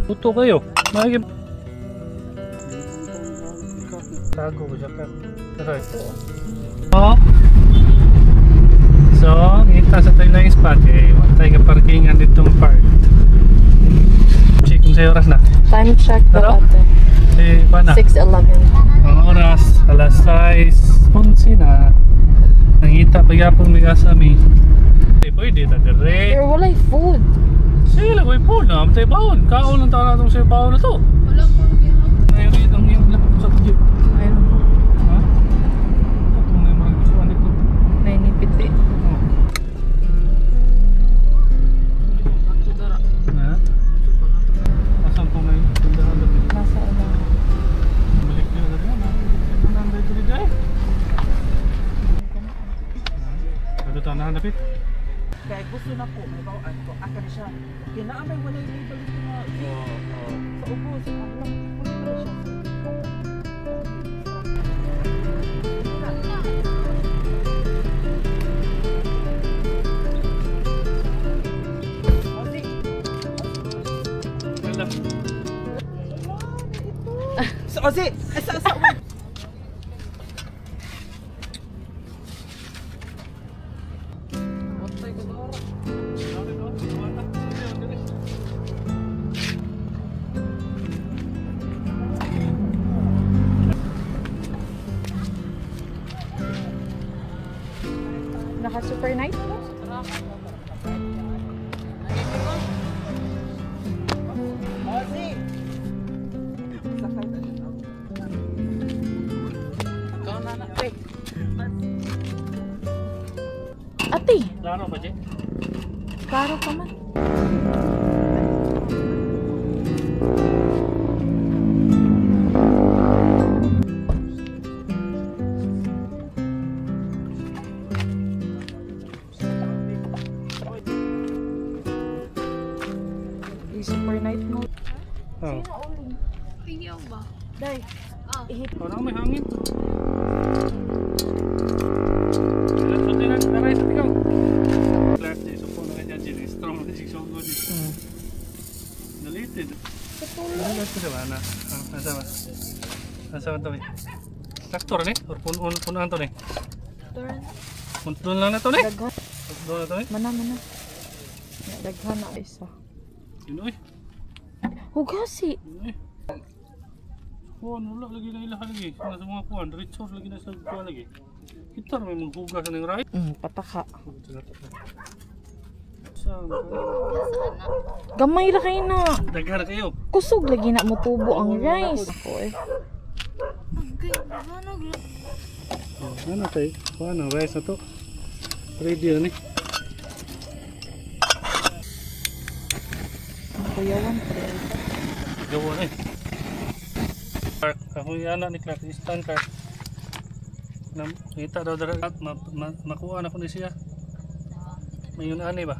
Puto kayo. Magiging tago ko siya. Oh. So, kita sa tayo lang spot eh. Tayo ka parkingan dito ng park. Check kung sa'yo oras na. Time check daw ate. Si Pana. 6:11. Ang oras, alas 6:11 na. Nangita pa yapong may kasami. Pwede ta dire. Pero walay food. Sila ko po na, matay baon. Kaon lang tayo natong sa baon na to. Wala po gihapon. Ngayon itong yung lapot sa jeep. Ayun. Ha? Ito na yung mga gustuhan dito. May nipit eh. Ha? Asan po na yung tindahan dito? Nasa unahan. Balik nyo na rin. Tindahan dito dito eh. Ito tanahan dapit. Kaya gusto na ko, may bawaan ko, akan siya. Kinaamay walay label ito nga. Sa ubos, ang lang, puno siya. Ozzy! Ozzy! Asa! Naka-super night mo? Ozzy! Sakay na siya. Ikaw na na. Ate! Laro ba, Jay? Klaro ka man. Super night mo. Oo. Piyaw ba? Day. Ihit. Parang may hangin. Aray sa tikaw. Clark, so po na kanya dyan. Strong na si so good. Deleted. Deleted ko diba na? Nasa ba? Nasa ba ito eh? Traktor ni? Or punuan ito ni? Punuan lang na ito ni? Daghan. Doon na ito ni? Mana. Daghan na isa. Sino eh? Hugasi. Sino eh? Kuhan, wala lagi na ilahan lagi. Nasa mga kuhan, resort lagi na sa kuhan lagi. Kita na may maghugas na ng right. Pataka. Saan? Gamay ra kayo na. Dagan na kayo. Kusog lagi na mo tubo ang rice. Ako eh. Okay, ano Ano tayo? Kuhan, rice na to. Ready na ni. Kuyawan pa rin. Gawa na eh. Clark, ako yung anak ni Clark, Stan Clark. Kita daw dara at makuha na ko ni siya. Mayroon ani ba?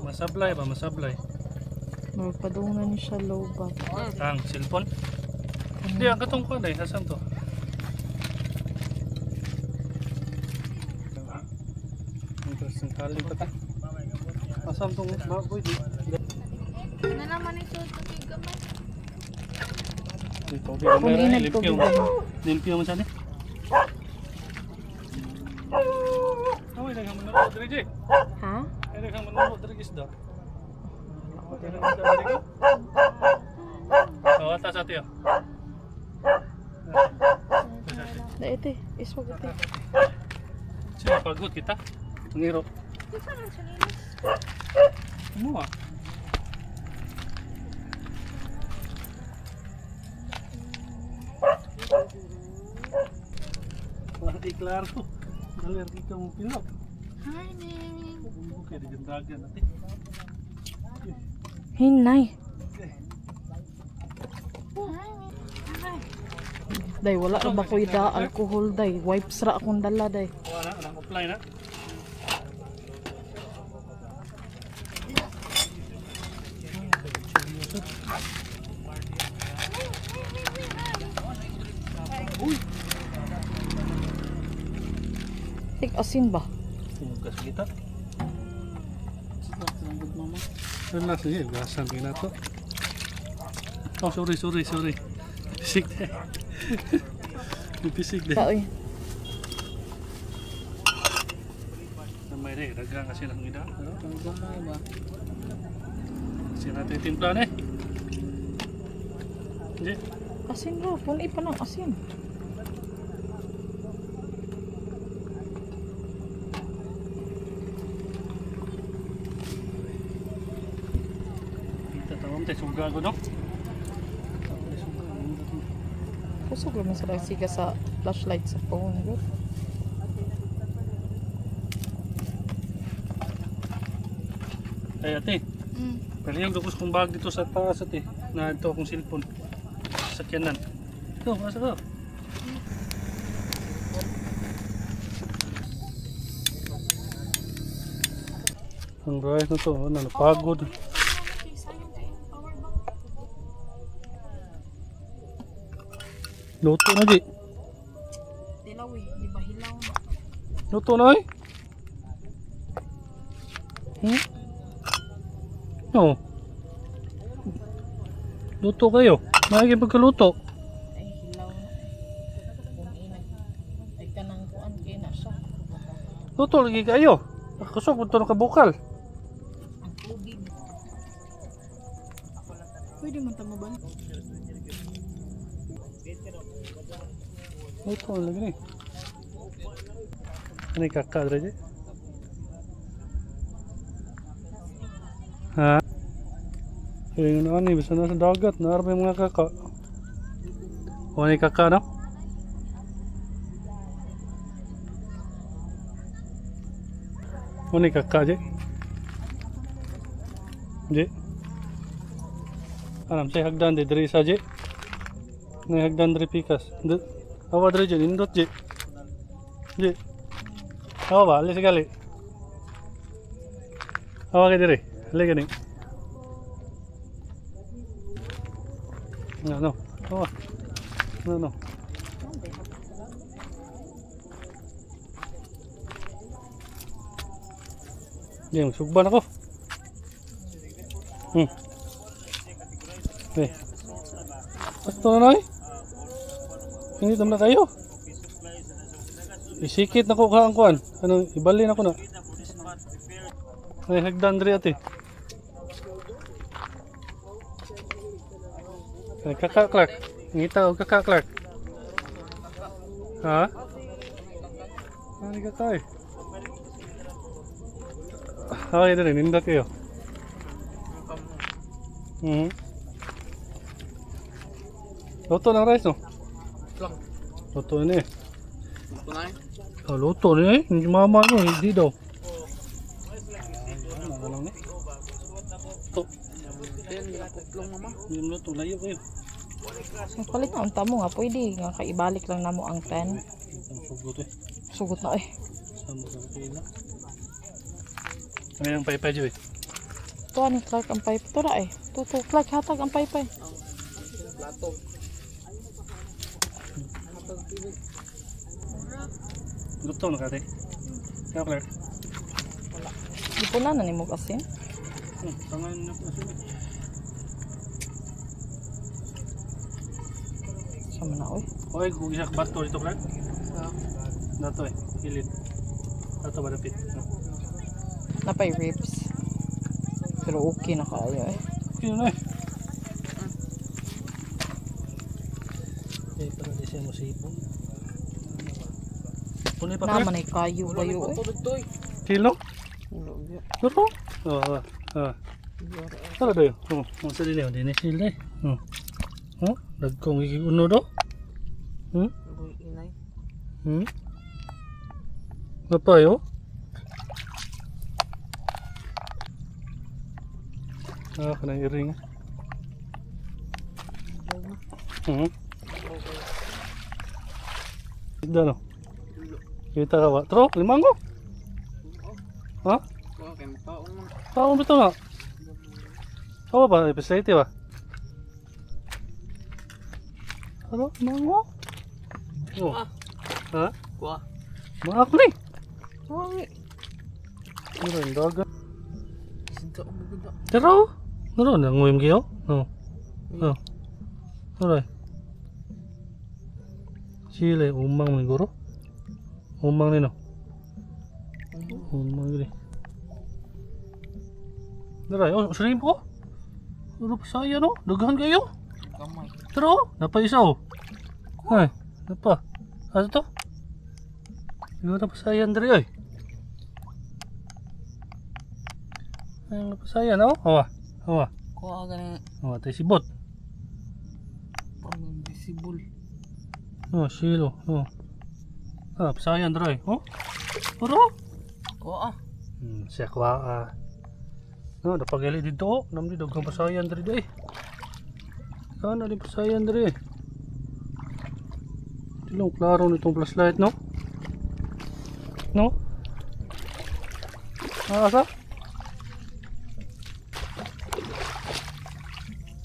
Masablay ba? Masablay. Magpadungan niya siya low ba? Ang cellphone? Hindi, ang katong ko na eh. Hasan to? Interesting kali pa ta. Hasan tong baboy di? Nalaman ito tubig gamay. Ito, di ba meron? Limpyo mo. Limpyo mo saan eh? Ay, naghang manunod diri Jay. Ha? Ay, naghang manunod diri isda. Oh, atas ate oh. Da ito eh. Iswag ito. Siya pagod kita. Ngiro. Ano ah? Wala klaro. Alergi ka mong pilok. Hi, Ning. Okay, di jandagan ate. Hinay. Day, wala ra ba ko ida alcohol day. Wipes ra akong dala day. Wala, anong apply na? Uy! Tik asin ba? Tumugas kita. Stop, sambot mama. Relax aja, gasan kayo na to. Oh, sorry. Pisik deh. Pisik deh. Kaoy. Namay deh, dagang kasi ng ida. Ba. Kasi natin timpla nih. Hindi. Asin ra, punay pa ng asin. Kita tahu teh suga ko no. Kusog naman sa siga sa flashlight sa phone. Good. Ay ate, pwede yung gapos kong bag dito sa taas ate. Na ito akong cellphone. Sakyanan. Ito, masa ka. Ang rice na to, napagod. Luto na di. Dilaw eh, di ba hilaw? Luto na eh. No. Luto kayo. Maigi pagkaluto. Ay hilaw na. Punay na. Ay kanang kuan kay na siya. Luto lagi kayo. Kusog ito na kabukal. Ang tubig. Pwede man ta mabalik. Luto lagi ni. Ano kakak aja? Ha? Yung ano, bisa na sa dagat, naarap yung mga kakak. O, ano yung kakak, no? O, ano yung kakak, Je? Je? Anam, saya hagdan di dari saja. Ini hagdan dari pikas. Awa dari Je, indot Je. Je. Awa ba, alis sekali. Awa kayo dari, alis ka ni. No. Oh. No. Yan, sugban ako. Eh. Pasto na na eh. Hindi na kayo. Isikit na ko ang kuan. Ano, ibalin ako na. Ay, hagdan diri ate. Kakak Clark, ngita o kakak Clark. Ha? Ano kakak eh? Okay na rin, nindot kayo. Luto ng rice no? Luto na eh. Luto na eh. Oh, luto na eh. Hindi mama mo, hindi daw. Luto. Hindi luto, layo kayo. Ang palit na ang tamo nga pwede nga kaibalik lang namo ang 10. Sugot eh. Sugot na eh. Sama sa kapila. Ano yung paypay dyan eh? Tuwa ni Clark ang pipe. Ito na eh. Tuto Clark hatag ang pipe. Plato. Luto na kate. Kaya Clark? Di po na nanimog asin. Tangan na po asin eh. Sama na oy. Okay, kung isa bato dito Clark? Dato eh, kilid. Dato malapit. Napay ribs. Pero okay na kaayo eh. Okay na eh. Okay, para di siya masipon. Punay pa Clark? Naman ay kayo bayo eh. Kilo? Luto? Tara dayo. Masa din yun, din eh sila eh. Dagkong ikiuno do? Apa yo? Kena iring. Dah no. Kita kawa. Terus limang ko. Ha? Paong betul nggak? Apa ba? Episode ba? Halo, mango. Oh. Ha? Kuha. Maak ni. Wangi. Ano yung dagat? Sinta mo ganda. Pero, naroon, nanguyam kayo? No. No. Alright. Sila, umang ni guro. Umang ni no. Umang ni. Naray, oh, shrimp ko. Ano pa saya no? Daghan kayo. Kamay. Pero, napaisaw. Ay, napa. Ano to? Ano na pa saya, Andre, ay. Ay, napasayan, oh. Hawa. Hawa. Kuha ka na. Hawa, tayo sibot. Pang invisible. Oh, silo. Oh. Ah, pasayan, Andre. Oh. Pero, Kuha. siya kwa, no, napagali dito. Namdi, dagang pasayan, Andre, day. Sana di pasayan, Andre. Tilong klaro nitong flashlight, no? No? Asa?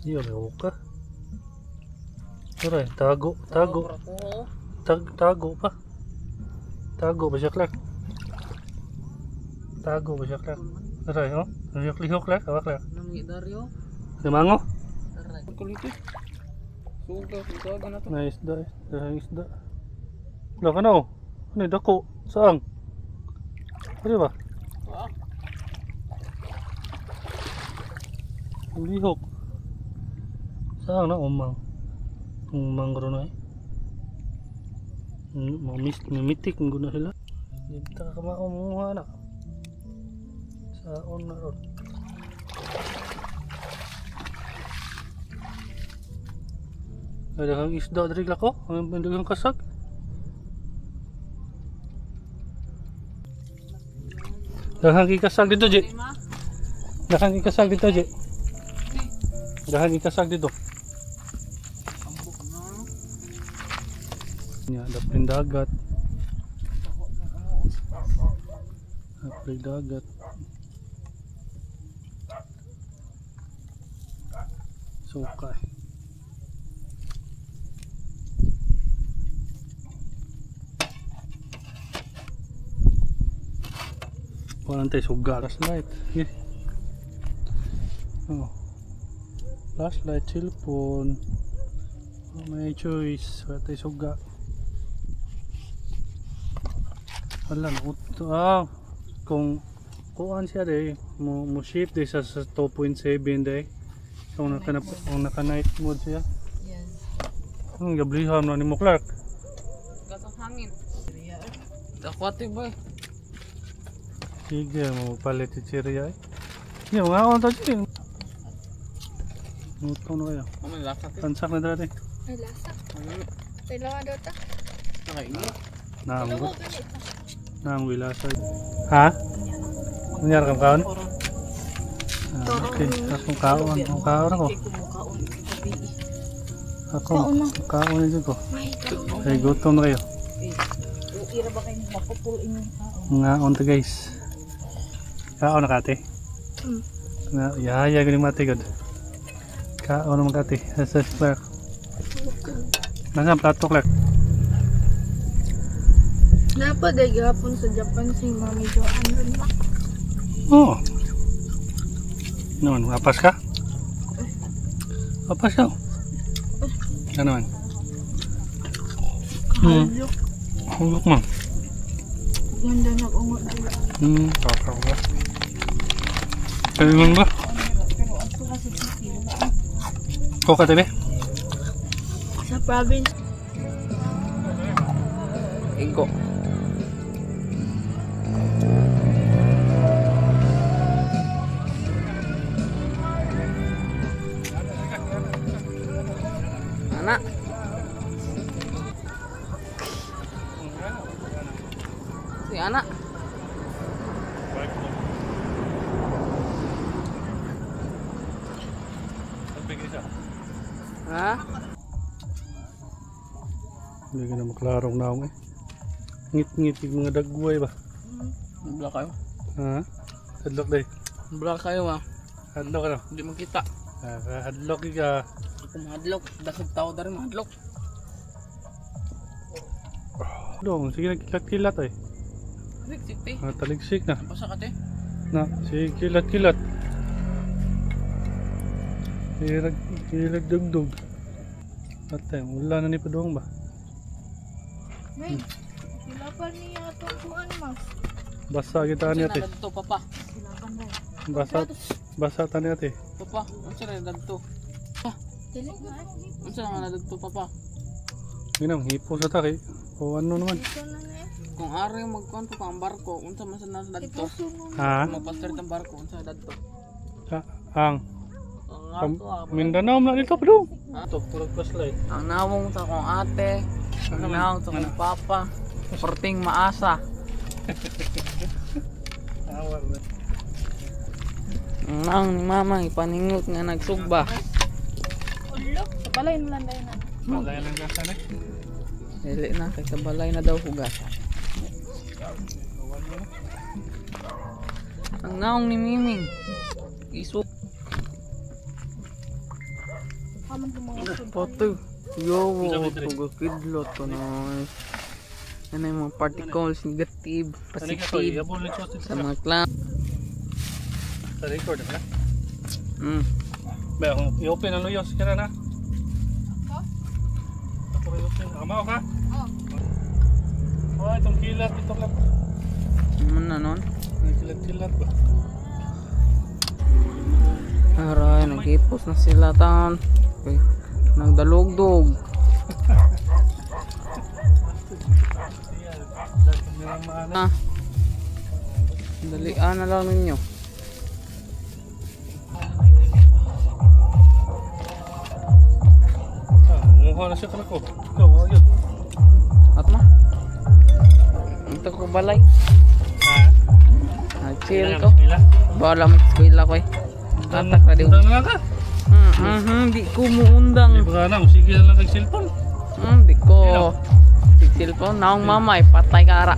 Iya, may huka. Aray, tago, tago. Tago pa. Tago ba siya, Clark? Tago ba siya, Clark? Aray, oh? Lihok, Clark? Awa, Clark? Namangi Dario. Limango? Aray. Kulit eh. Suga na to. Nice isda, dahang isda. Wala ka na, oh. Ano yung dako? Saan? Ano ba? Ang lihok. Saan na, umang? Umang garo na eh. Mga mitik ang guna sila. Hindi ka kamaumuha na. Saan na ron? Ada kang isda dari lako, ang dagang kasag. Daghang ikasag dito, Ji. Daghang ikasag dito, Ji. Daghang ikasag dito. Nya dapin dagat. Dapin dagat. Suka. Walang tayo suga. Flashlight. Yeah. Oh. Flashlight, cellphone. Oh, may choice. Wala tayo suga. Wala na. Kung kuhaan siya day, mo shift day sa 2.7 day. Kung naka night mode siya. Yes. Ang gablihan na ni mo, Clark. Gasang hangin. Dakwate boy. Sige, mo palit si Chiriya eh. Hindi, mga akong tao dyan. Nutong na kayo. Mamay lakat eh. Tansak na dati. Ay, lasa. Kailangan daw ta. Nakainit. Naamgot. Naamwilasay. Ha? Nangyari kang kaon? Okay, akong kaon. Akong kaon ako. Akong kaon na dyan ko. Ay, gutom na kayo. Ira ba kayo mapupul inyong kaon? Mga onta guys. Kaon na kate? Yaya gani mati god. Kaon naman kate. Asa si Clark. Nasa plato, Clark? Napa day gapon sa Japan si Mami Joanne ron ba? Oo. Naman, apas ka? Apas ka? Ano naman? Halok. Hulok man. Ganda na ungot dila. Kakao ka. Kailangan ba? Kau ka tabi? Sa province. Ingko. Anak. Si anak. Ha? Hindi ka na maklarong naong eh. Ngit-ngit yung mga dagway ba? Black kayo. Ha? Hadlock day. Black kayo ha. Hadlock ano? Hindi makita. Hadlock ka. Kung mahadlok, dasig tao dari mahadlok. Dong, sige nagkilat-kilat eh. Taligsik te. Taligsik na. Basa ka te. Na, sige kilat-kilat. Hilag dugdug. Ate, wala na ni Padong ba? May, sila pa niya itong kuan, mas. Basa kita ni ate. Dagto papa. Sila pa na. Basa ta ni ate. Papa, unsa na dagto? Dili na. Unsa na dagto papa? Ginang hipo sa taki. O ano naman? Ito na na eh. Kung ari magkuan pa ang barko, unsa man sa dagto? Ipuso mo na. Ha? Mapastar ang barko unsa dagto? Ang Ang ato Mindanao na dito Padong. ato Purag paslay. ang nawong sa kong ate, ang nawong sa kong papa, perting maasa. Awar na. Ang nawong ni mama ipaningot nga nagsugba. Ulo. Sa palay na lang tayo na. Malay lang gasa na. Dili na kay kabalay na daw hugasan. Ang nawong ni Miming isu Kaman ko mga food. Pato, yo, tugakidlot to na. Yan ay mga particles, negative, positive, Yabon lang sa mga cloud. Sa record na. Ba, i-open ang luyos kira na. Ako i-open. Amaw ka? Oh, itong kilat, ito lang. Ano na nun? Kilat-kilat ba? Aray, nag-ipos na sila tan. Okay. Nagdalugdog. Ah. Dalian na lang ninyo. Mukha na siya ko. Ikaw, ayun. At ma. Ito ko balay. Chill ko. Bala mo eskwela ko eh. Tatak na din. Undang na lang ka. Di ko muundang. Di ba na, sige na lang kag cellphone. Di ko. Sig cellphone. Naong mama eh. Patay ka ara.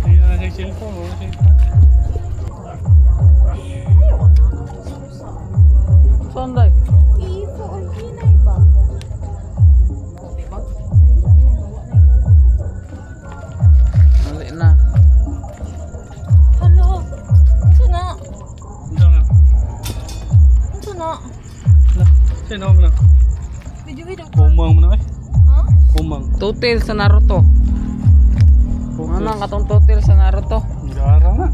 Sige na kag cellphone. Sonday. Ipo ang hinay ba? Mali na. Hello. Ito na. Undang na. Ito na. Sino mo na? Video. Umang mo na eh. Ha? Umang. Tutil sa Naruto. Ano ang katong tutil sa Naruto? Gara na.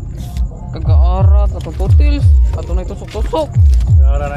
Kagaara, katong tutil. Katong na itusok-tusok. Gara na.